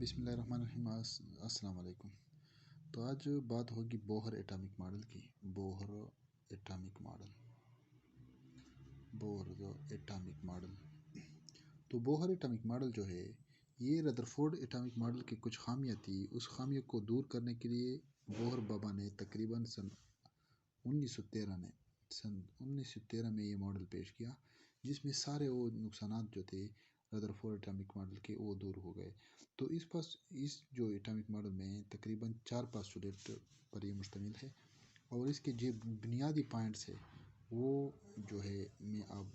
बिस्मिल्लाहिर्रहमानिर्रहीम। अस्सलाम वालेकुम। तो आज बात होगी बोहर एटॉमिक मॉडल की। Bohr atomic model, Bohr atomic model. तो बोहर एटॉमिक मॉडल जो है ये रदरफोर्ड एटॉमिक मॉडल की कुछ खामियां थी। उस खामियों को दूर करने के लिए बोहर बाबा ने तकरीबन सन 1913 में ये मॉडल पेश किया, जिसमें सारे वो नुकसानात जो थे रदरफोर्ड एटॉमिक मॉडल के वो दूर हो गए। तो इस जो एटॉमिक मॉडल में तकरीबन 4 पोस्टुलेट पर ये मुश्तमिल है और इसके जो बुनियादी पॉइंट्स है वो जो है मैं अब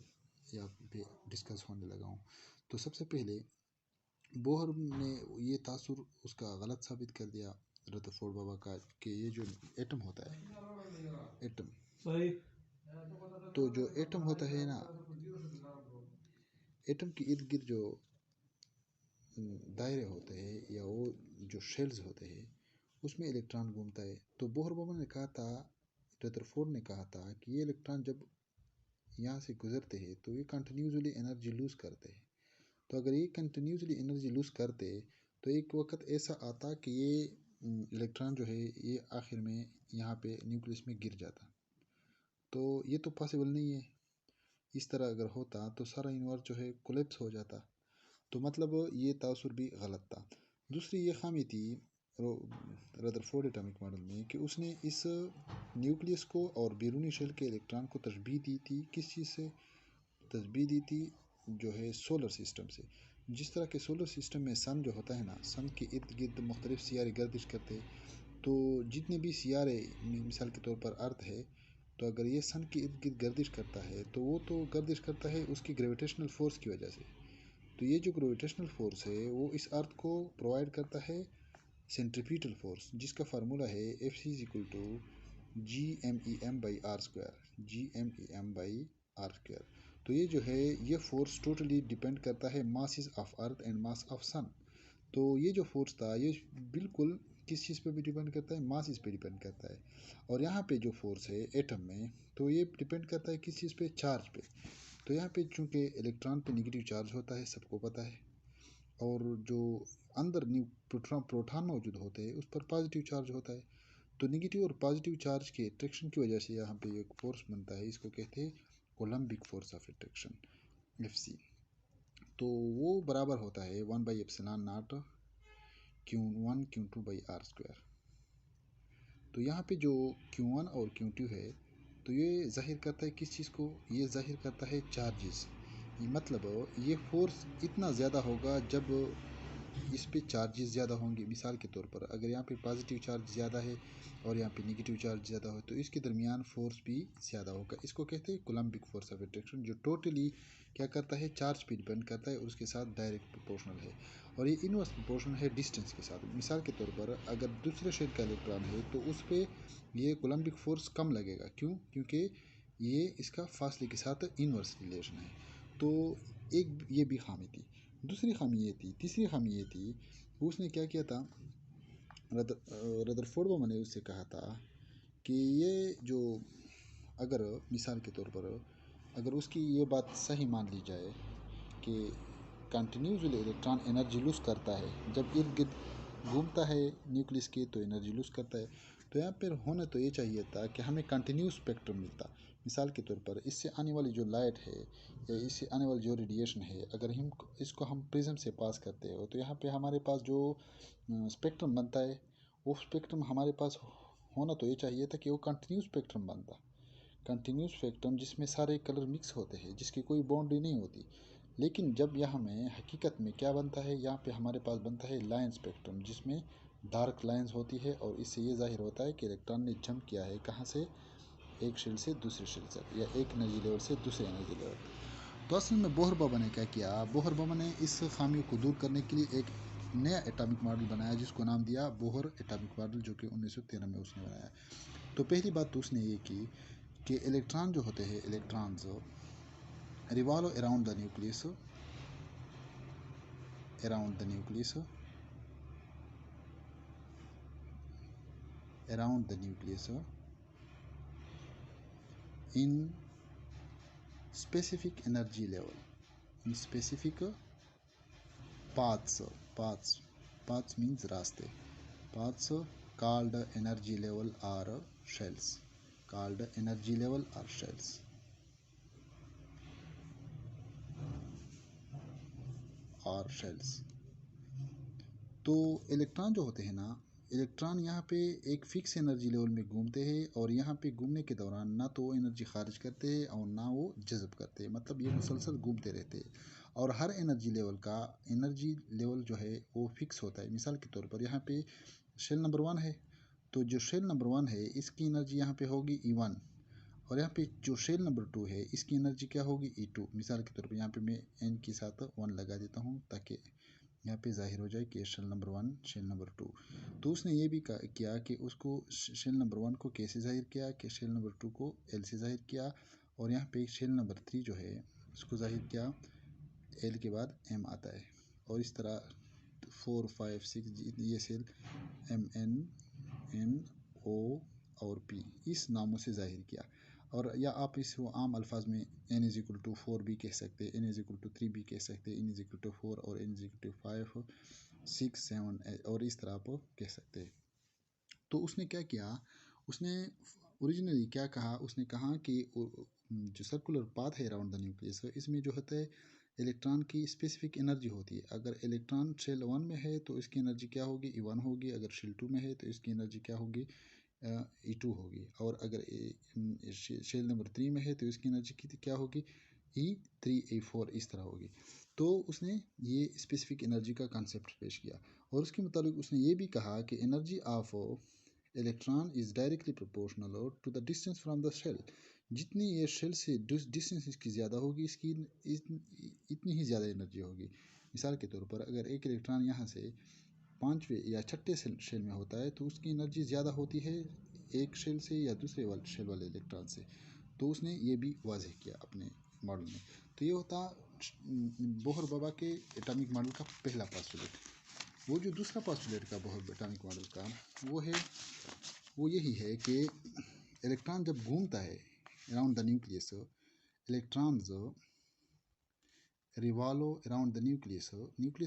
यहाँ पे डिस्कस होने लगा हूँ। तो सबसे पहले बोहर ने ये तासुर उसका गलत साबित कर दिया रदरफोर्ड बाबा का कि ये जो एटम होता है, एटम तो जो एटम होता है ना, एटम के इर्द गिर्द जो दायरे होते हैं या वो जो शेल्स होते हैं उसमें इलेक्ट्रॉन घूमता है। तो बोहर बाबा ने कहा था, रदरफोर्ड ने कहा था कि ये इलेक्ट्रॉन जब यहाँ से गुजरते हैं तो ये कंटिन्यूसली एनर्जी लूज़ करते हैं। तो अगर ये कंटिन्यूसली एनर्जी लूज़ करते तो एक वक्त ऐसा आता कि ये इलेक्ट्रॉन जो है ये आखिर में यहाँ पे न्यूक्लियस में गिर जाता। तो ये तो पॉसिबल नहीं है। इस तरह अगर होता तो सारा यूनिवर्स जो है कोलैप्स हो जाता। तो मतलब ये तासुर भी गलत था। दूसरी ये खामी थी रदरफोर्ड एटॉमिक मॉडल में कि उसने इस न्यूक्लियस को और बैरूनी शेल के इलेक्ट्रॉन को तशबीह दी थी। किस चीज़ से तशबीह दी थी? जो है सोलर सिस्टम से। जिस तरह के सोलर सिस्टम में सन जो होता है ना, सन के इर्द गिर्द मुख्तलिफ सियारे गर्दिश करते। तो जितने भी सियारे, मिसाल के तौर पर अर्थ है, तो अगर ये सन के इर्द गिर्द गर्दिश करता है तो वो तो गर्दिश करता है उसकी ग्रेविटेशनल फोर्स की वजह से। तो ये जो ग्रेविटेशनल फोर्स है वो इस अर्थ को प्रोवाइड करता है सेंट्रीपिटल फोर्स, जिसका फार्मूला है Fc = GmEm/r²। तो ये जो है ये फोर्स टोटली डिपेंड करता है masses of earth and mass of sun. तो ये जो फोर्स था ये बिल्कुल किस चीज़ पे भी डिपेंड करता है? मासेस पे डिपेंड करता है। और यहाँ पे जो फोर्स है एटम में, तो ये डिपेंड करता है किस चीज़ पे? चार्ज पे। तो यहाँ पे चूँकि इलेक्ट्रॉन पे नेगेटिव चार्ज होता है, सबको पता है, और जो अंदर प्रोटॉन मौजूद होते हैं उस पर पॉजिटिव चार्ज होता है। तो नेगेटिव और पॉजिटिव चार्ज के अट्रैक्शन की वजह से यहाँ पे एक फोर्स बनता है, इसको कहते हैं coulombic force of attraction, Fc। तो वो बराबर होता है 1/ε0 Q1 Q2/r²। तो यहाँ पे जो Q1 और Q2 है तो ये जाहिर करता है किस चीज़ को? ये जाहिर करता है चार्जेस। मतलब ये फोर्स इतना ज़्यादा होगा जब इस पे चार्जेस ज़्यादा होंगे। मिसाल के तौर पर अगर यहाँ पे पॉजिटिव चार्ज ज़्यादा है और यहाँ पे नेगेटिव चार्ज ज़्यादा हो तो इसके दरमियान फोर्स भी ज़्यादा होगा। इसको कहते हैं कोलम्बिक फोर्स ऑफ अट्रैक्शन, जो टोटली क्या करता है? चार्ज पे डिपेंड करता है और उसके साथ डायरेक्ट प्रोपोर्शनल है, और ये इनवर्स प्रोपोर्शनल है डिस्टेंस के साथ। मिसाल के तौर पर अगर दूसरे शेड का इलेक्ट्रॉन है तो उस पर ये कोलम्बिक फोर्स कम लगेगा। क्यों? क्योंकि ये इसका फासले के साथ इनवर्स रिलेशन है। तो एक ये भी खामी थी। दूसरी खामी ये थी, तीसरी खामी ये थी, उसने क्या किया था, रदरफोर्ड बाबा ने उससे कहा था कि ये जो अगर मिसाल के तौर पर अगर उसकी ये बात सही मान ली जाए कि कंटिन्यूसली इलेक्ट्रॉन एनर्जी लूज़ करता है, जब इर्द गिर्द घूमता है न्यूक्लियस के तो एनर्जी लूज़ करता है। तो यहाँ पर होना तो ये चाहिए था कि हमें कंटिन्यूस स्पेक्ट्रम मिलता। मिसाल के तौर पर इससे आने वाली जो लाइट है या इससे आने वाली जो रेडिएशन है, अगर हम इसको हम प्रिज्म से पास करते हो तो यहाँ पे हमारे पास जो स्पेक्ट्रम बनता है वो स्पेक्ट्रम हमारे पास होना तो ये चाहिए था कि वो कंटिन्यूस स्पेक्ट्रम बनता। कंटिन्यूस स्पेक्ट्रम जिसमें सारे कलर मिक्स होते हैं, जिसकी कोई बाउंड्री नहीं होती। लेकिन जब यहाँ में हकीकत में क्या बनता है, यहाँ पे हमारे पास बनता है लाइन स्पेक्ट्रम, जिसमें डार्क लाइंस होती है, और इससे ये जाहिर होता है कि इलेक्ट्रॉन ने जंप किया है कहाँ से? एक शेल से दूसरे शेल तक, या एक एनर्जी लेवल से दूसरे एनर्जी लेवल। तो असल में बोहर बाबा ने क्या किया? बोहर बाबा ने इस खामियों को दूर करने के लिए एक नया एटॉमिक मॉडल बनाया जिसको नाम दिया बोहर एटॉमिक मॉडल, जो कि 1913 में उसने बनाया। तो पहली बात तो उसने ये की कि इलेक्ट्रॉन जो होते हैं, electrons revolve around the nucleus, around the nucleus, around the nucleus in specific energy level, in specific paths, paths means रास्ते. Paths called energy level or shells. Called energy level or shells. और shells. तो electron जो होते हैं ना, electron यहाँ पे एक फिक्स एनर्जी लेवल में घूमते हैं और यहाँ पे घूमने के दौरान ना तो वो एनर्जी खारिज करते हैं और ना वो जज़ब करते हैं. मतलब ये मुसलसल घूमते रहते हैं और हर एनर्जी लेवल का एनर्जी लेवल जो है वो फिक्स होता है. मिसाल के तौर पर यहाँ पे शेल नंबर 1 है, तो जो शेल नंबर 1 है इसकी एनर्जी यहाँ पे होगी E1 और यहाँ पे जो शेल नंबर 2 है इसकी एनर्जी क्या होगी E2. मिसाल के तौर पर यहाँ पे मैं n के साथ 1 लगा देता हूँ ताकि यहाँ पे जाहिर हो जाए कि शेल नंबर 1 शेल नंबर 2. तो उसने ये भी किया कि उसको शेल नंबर 1 को कैसे जाहिर किया कि शेल नंबर 2 को L से जाहिर किया और यहाँ पे शेल नंबर 3 जो है उसको जाहिर किया L के बाद M आता है और इस तरह 4 5 6 ये सेल MN N O और P इस नामों से जाहिर किया. और या आप इसको आम अल्फाज में n इज इक्वल टू 4 भी कह सकते हैं, n इज इक्वल टू 3 भी कह सकते हैं, n इज इक्वल टू 4 और n इज इक्वल टू 5 6 7 और इस तरह आप कह सकते हैं. तो उसने क्या किया, उसने ओरिजिनली क्या कहा, उसने कहा कि जो सर्कुलर पाथ है अराउंड द न्यूक्लियस इसमें जो होता है इलेक्ट्रॉन की स्पेसिफिक एनर्जी होती है. अगर इलेक्ट्रॉन शेल 1 में है तो इसकी एनर्जी क्या होगी E1 होगी. अगर शेल 2 में है तो इसकी एनर्जी क्या होगी E2 होगी. और अगर शेल नंबर 3 में है तो इसकी एनर्जी की क्या होगी E3 E4 इस तरह होगी. तो उसने ये स्पेसिफिक एनर्जी का कॉन्सेप्ट पेश किया और उसके मुताबिक उसने ये भी कहा कि energy of electron is directly proportional to the distance from the shell. जितनी ये शेल से डिस्टेंस इसकी ज़्यादा होगी इसकी इतनी ही ज़्यादा एनर्जी होगी. मिसाल के तौर पर अगर एक इलेक्ट्रॉन यहाँ से 5वें या 6ठे शेल में होता है तो उसकी एनर्जी ज़्यादा होती है एक शेल से या दूसरे शेल वाले इलेक्ट्रॉन से. तो उसने ये भी वाजह किया अपने मॉडल में. तो ये होता बोहर बाबा के एटॉमिक मॉडल का पहला पोस्टुलेट. वो जो दूसरा पोस्टुलेट का बोहर एटॉमिक मॉडल का वो यही है कि इलेक्ट्रॉन जब घूमता है around the nucleus, electrons revolve around the nucleus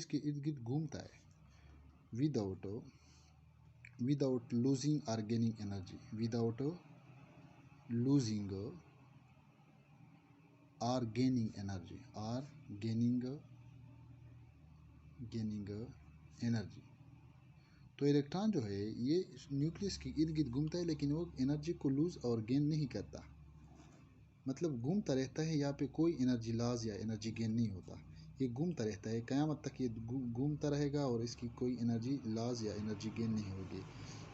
के इर्द गिर्द घूमता है without losing or gaining energy, without losing or gaining energy or gaining energy. तो इलेक्ट्रॉन जो है ये न्यूक्लियस के इर्द गिर्द घूमता है लेकिन वो एनर्जी को लूज और गेन नहीं करता. मतलब घूमता रहता है, यहाँ पे कोई एनर्जी लॉस या एनर्जी गेन नहीं होता. ये घूमता रहता है क़यामत तक, ये घूमता रहेगा और इसकी कोई एनर्जी लॉस या एनर्जी गेन नहीं होगी.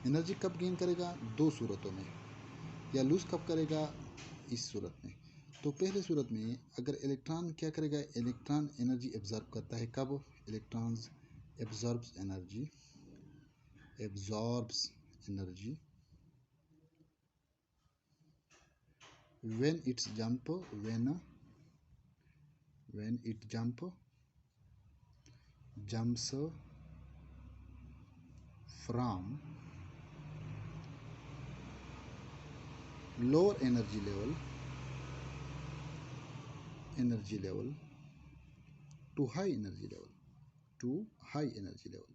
एनर्जी कब गेन करेगा? दो सूरतों में. या लूज़ कब करेगा? इस सूरत में. तो पहले सूरत में अगर इलेक्ट्रॉन क्या करेगा, इलेक्ट्रॉन एनर्जी एब्जॉर्ब करता है. कब? Electrons absorbs energy when it jumps from lower energy level to high energy level.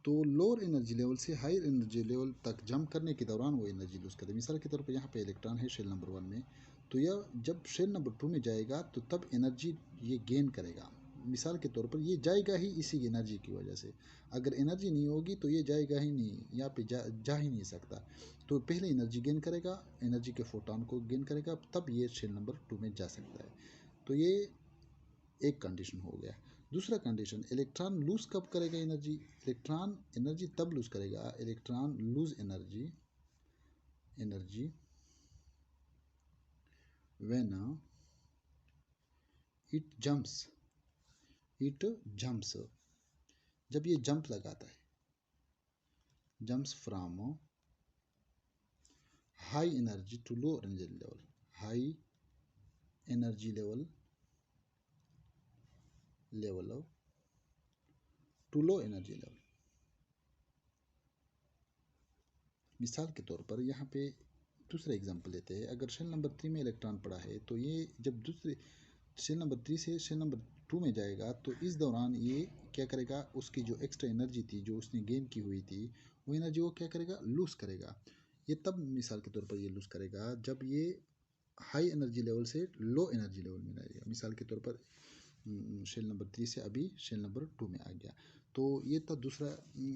तो लोअर एनर्जी लेवल से हायर एनर्जी लेवल तक जंप करने के दौरान वो एनर्जी लूज़ करता है. मिसाल के तौर पर यहाँ पे इलेक्ट्रॉन है शेल नंबर 1 में, तो यह जब शेल नंबर 2 में जाएगा तो तब एनर्जी ये गेन करेगा. मिसाल के तौर पर ये जाएगा ही इसी एनर्जी की वजह से. अगर एनर्जी नहीं होगी तो ये जाएगा ही नहीं, यहाँ पे जा ही नहीं सकता. तो पहले एनर्जी गेन करेगा, एनर्जी के फोटोन को गेन करेगा, तब ये शेल नंबर 2 में जा सकता है. तो ये एक कंडीशन हो गया. दूसरा कंडीशन, इलेक्ट्रॉन लूज कब करेगा एनर्जी? इलेक्ट्रॉन एनर्जी तब लूज करेगा, electron lose energy when it jumps, जब ये जंप लगाता है, jumps from high energy to low energy level, high energy level to low energy level. मिसाल के तौर पर यहाँ पे दूसरा एग्जांपल लेते हैं. अगर शेल नंबर 3 में इलेक्ट्रॉन पड़ा है तो ये जब शेल नंबर 3 से शेल नंबर 2 में जाएगा, तो इस दौरान ये क्या करेगा, उसकी जो एक्स्ट्रा एनर्जी थी जो उसने गेन की हुई थी, वो एनर्जी वो क्या करेगा, लूज़ करेगा। ये तब मिसाल के तौर पर ये लूज़ करेगा जब ये हाई एनर्जी लेवल से लो एनर्जी लेवल में रहेगा। मिसाल के तौर पर शेल नंबर 3 से अभी शेल नंबर 2 में आ गया। तो ये था दूसरा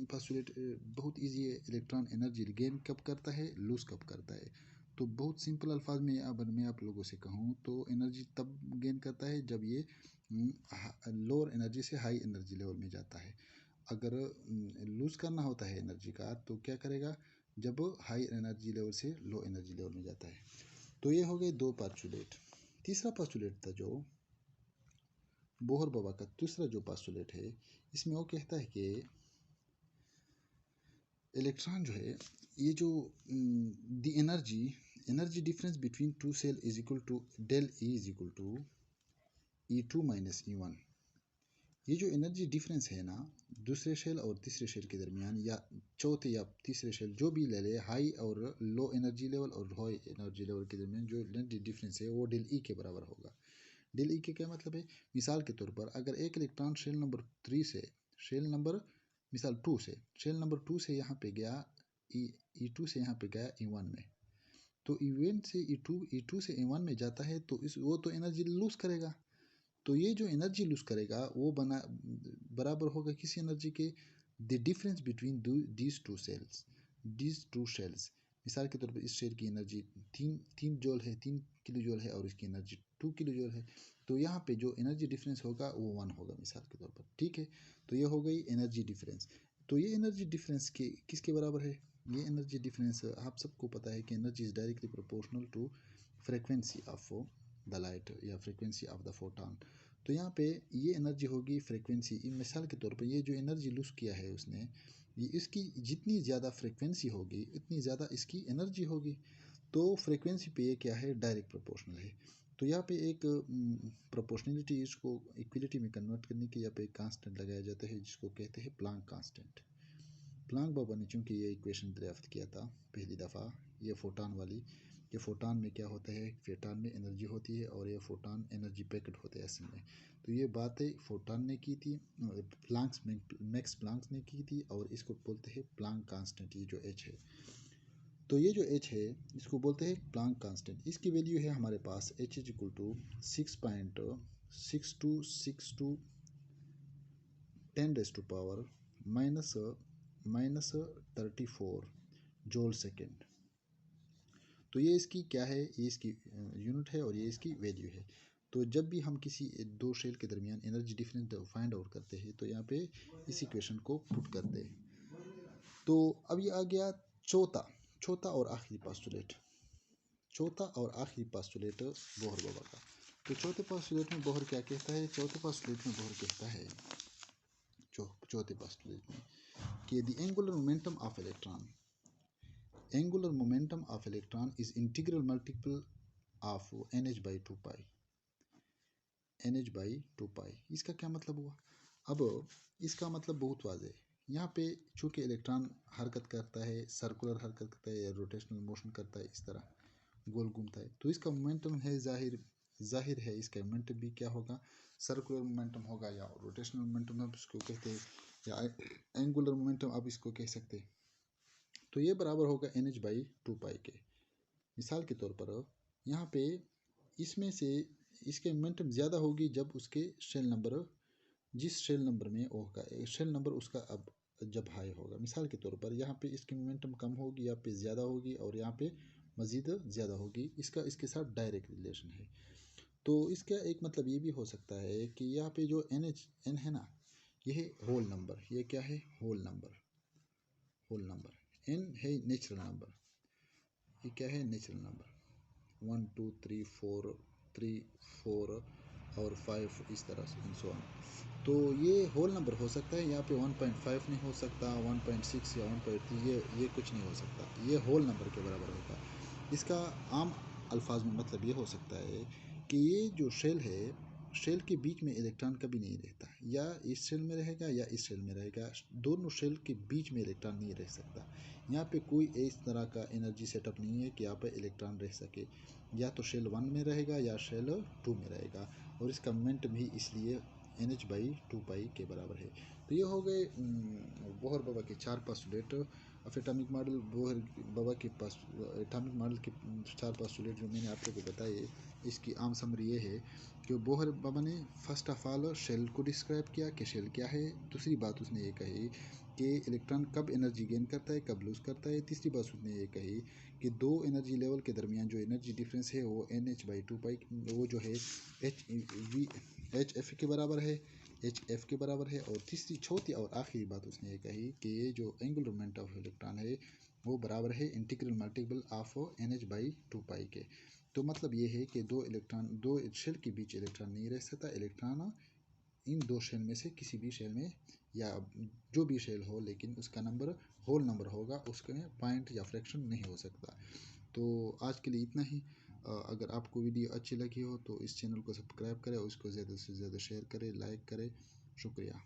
पोस्टुलेट। बहुत इजी है, इलेक्ट्रॉन एनर्जी गेन कब करता है, लूज़ कब करता है। तो बहुत सिंपल अल्फाज में अगर मैं आप लोगों से कहूँ तो एनर्जी तब गेन करता है जब ये लोअर एनर्जी से हाई एनर्जी लेवल में जाता है। अगर लूज़ करना होता है एनर्जी का तो क्या करेगा, जब हाई एनर्जी लेवल से लो एनर्जी लेवल में जाता है। तो ये हो गए दो पोस्टुलेट। तीसरा पोस्टुलेट था जो बोहर बाबा का दूसरा जो पोस्टुलेट है, इसमें वो कहता है कि इलेक्ट्रॉन जो है, ये जो the energy difference between two shell is equal to del E is equal to E2 minus E1। ये जो एनर्जी डिफरेंस है ना, दूसरे शेल और तीसरे शेल के दरमियान, या चौथे या तीसरे शेल जो भी ले ले, हाई और लो एनर्जी लेवल और हाई एनर्जी लेवल के दरमियान जो एनर्जी डिफरेंस है वो डेल ई के बराबर होगा। डेल ई के क्या मतलब है, मिसाल के तौर पर अगर एक इलेक्ट्रॉन शेल नंबर 3 से शेल नंबर मिसाल 2 से शेल नंबर 2 से यहाँ पे गया, E2 से यहाँ पे गया E1 में, तो इवेंट से E2 से E1 में जाता है, तो वो तो एनर्जी लूज करेगा। तो ये जो एनर्जी लूज करेगा वो बराबर होगा किसी एनर्जी के, the difference between these two shells. मिसाल के तौर पर इस शेल की एनर्जी तीन जूल है, 3 किलो जूल है, और इसकी एनर्जी 2 किलो जूल है। तो यहाँ पे जो एनर्जी डिफरेंस होगा वो 1 होगा मिसाल के तौर पर, ठीक है। तो ये हो गई एनर्जी डिफरेंस। तो ये एनर्जी डिफरेंस के किसके बराबर है, ये एनर्जी डिफरेंस आप सबको पता है कि energy is directly proportional to frequency of the light या फ्रीक्वेंसी ऑफ द फोटॉन। तो यहाँ पे ये एनर्जी होगी फ्रीक्वेंसी। मिसाल के तौर पर ये जो एनर्जी लूज किया है उसने, ये इसकी जितनी ज़्यादा फ्रीक्वेंसी होगी उतनी ज़्यादा इसकी एनर्जी होगी। तो फ्रीक्वेंसी पे ये क्या है, डायरेक्ट प्रोपोर्शनल है। तो यहाँ पे एक प्रोपोर्शनलिटी, इसको इक्वलिटी में कन्वर्ट करने के यहाँ पे एक कांस्टेंट लगाया जाता है जिसको कहते हैं प्लांक कांस्टेंट। प्लांक बाबा ने चूँकि ये इक्वेशन ड्राफ्ट किया था पहली दफ़ा, ये फोटान वाली, ये फोटान में क्या होता है, फोटान में एनर्जी होती है और ये फोटान एनर्जी पैकेट होते हैं असल में। तो ये बातें फोटान ने की थी, मैक्स प्लांक्स ने की थी, और इसको बोलते हैं प्लांक कांस्टेंट, ये जो एच है। तो ये जो एच है इसको बोलते हैं प्लांक कांस्टेंट। इसकी वैल्यू है हमारे पास H is equal to 6.6262 10 minus minus 34 joule second. तो ये इसकी क्या है, ये इसकी यूनिट है और ये इसकी वैल्यू है। तो जब भी हम किसी दो शेल के दरमियान एनर्जी डिफरेंस फाइंड आउट करते हैं तो यहाँ पे इस इक्वेशन को पुट करते हैं। तो अब ये आ गया चौथा चौथा और आखिरी पोस्टुलेट। चौथा और आखिरी पोस्टुलेट बोहर बाबा का। तो चौथे पोस्टुलेट में बोहर क्या कहता है, चौथे पोस्टुलेट में बोहर कहता है चौथे पोस्टुलेट में कि the angular momentum of electron is integral multiple of nh by 2 pi। nh by 2 pi इसका क्या मतलब हुआ। अब इसका मतलब बहुत वाज़ेह है। यहाँ पे चूँकि इलेक्ट्रॉन हरकत करता है, सर्कुलर हरकत करता है या रोटेशनल मोशन करता है, इस तरह गोल घूमता है, तो इसका मोमेंटम है जाहिर है इसका मोमेंटम भी क्या होगा, सर्कुलर मोमेंटम होगा, या रोटेशनल मोमेंटम आप इसको कहते हैं, या एंगुलर मोमेंटम आप इसको कह सकते हैं। तो ये बराबर होगा NH बाई 2 पाई के। मिसाल के तौर पर यहाँ पे इसमें से इसके मोमेंटम ज़्यादा होगी जब उसके शेल नंबर, जिस शेल नंबर में होगा शेल नंबर उसका अब जब हाई होगा। मिसाल के तौर पर यहाँ पे इसकी मोमेंटम कम होगी, यहाँ पे ज़्यादा होगी, और यहाँ पे मज़ीद ज़्यादा होगी। इसका इसके साथ डायरेक्ट रिलेशन है। तो इसका एक मतलब ये भी हो सकता है कि यहाँ पे जो एन है ना, ये है होल नंबर। ये क्या है, होल नंबर एन है नेचुरल नंबर। ये क्या है, नेचुरल नंबर 1 2 3 4 और 5 इस तरह से एंड सो ऑन। तो ये होल नंबर हो सकता है, यहाँ पे 1.5 नहीं हो सकता, 1.6 या 1.3 ये कुछ नहीं हो सकता। ये होल नंबर के बराबर होगा। इसका आम अल्फाज में मतलब ये हो सकता है कि ये जो शेल है, शेल के बीच में इलेक्ट्रॉन कभी नहीं रहता, या इस शेल में रहेगा या इस शेल में रहेगा, दोनों शेल के बीच में इलेक्ट्रॉन नहीं रह सकता। यहाँ पे कोई इस तरह का एनर्जी सेटअप नहीं है कि यहाँ पे इलेक्ट्रॉन रह सके, या तो शेल 1 में रहेगा या शेल 2 में रहेगा, और इसका मोमेंट भी इसलिए NH/2 के बराबर है। तो ये हो गए बोहर बाबा के 4 postulate of atomic model. Bohr बाबा के पास एटॉमिक मॉडल के 4 पोस्टुलेट जो मैंने आप लोगों को बताए, इसकी आम समरी ये है कि बोहर बाबा ने फर्स्ट ऑफ ऑल शेल को डिस्क्राइब किया कि शेल क्या है। दूसरी बात उसने ये कही कि इलेक्ट्रॉन कब एनर्जी गेन करता है, कब लूज़ करता है। तीसरी बात उसने ये कही कि दो एनर्जी लेवल के दरमियान जो एनर्जी डिफरेंस है वो NH/2 वो जो है HF के बराबर है, HF के बराबर है। और तीसरी चौथी और आखिरी बात उसने ये कही कि ये जो एंगुलर मोमेंट ऑफ इलेक्ट्रॉन है वो बराबर है इंटीग्रल मल्टीपल ऑफ NH/2 के। तो मतलब ये है कि दो शेल के बीच इलेक्ट्रॉन नहीं रह सकता। इलेक्ट्रॉन इन दो शेल में से किसी भी शेल में, या जो भी शेल हो, लेकिन उसका नंबर होल नंबर होगा, उसके में पॉइंट या फ्रैक्शन नहीं हो सकता। तो आज के लिए इतना ही। अगर आपको वीडियो अच्छी लगी हो तो इस चैनल को सब्सक्राइब करें और उसको ज़्यादा से ज़्यादा शेयर करें, लाइक करें। शुक्रिया।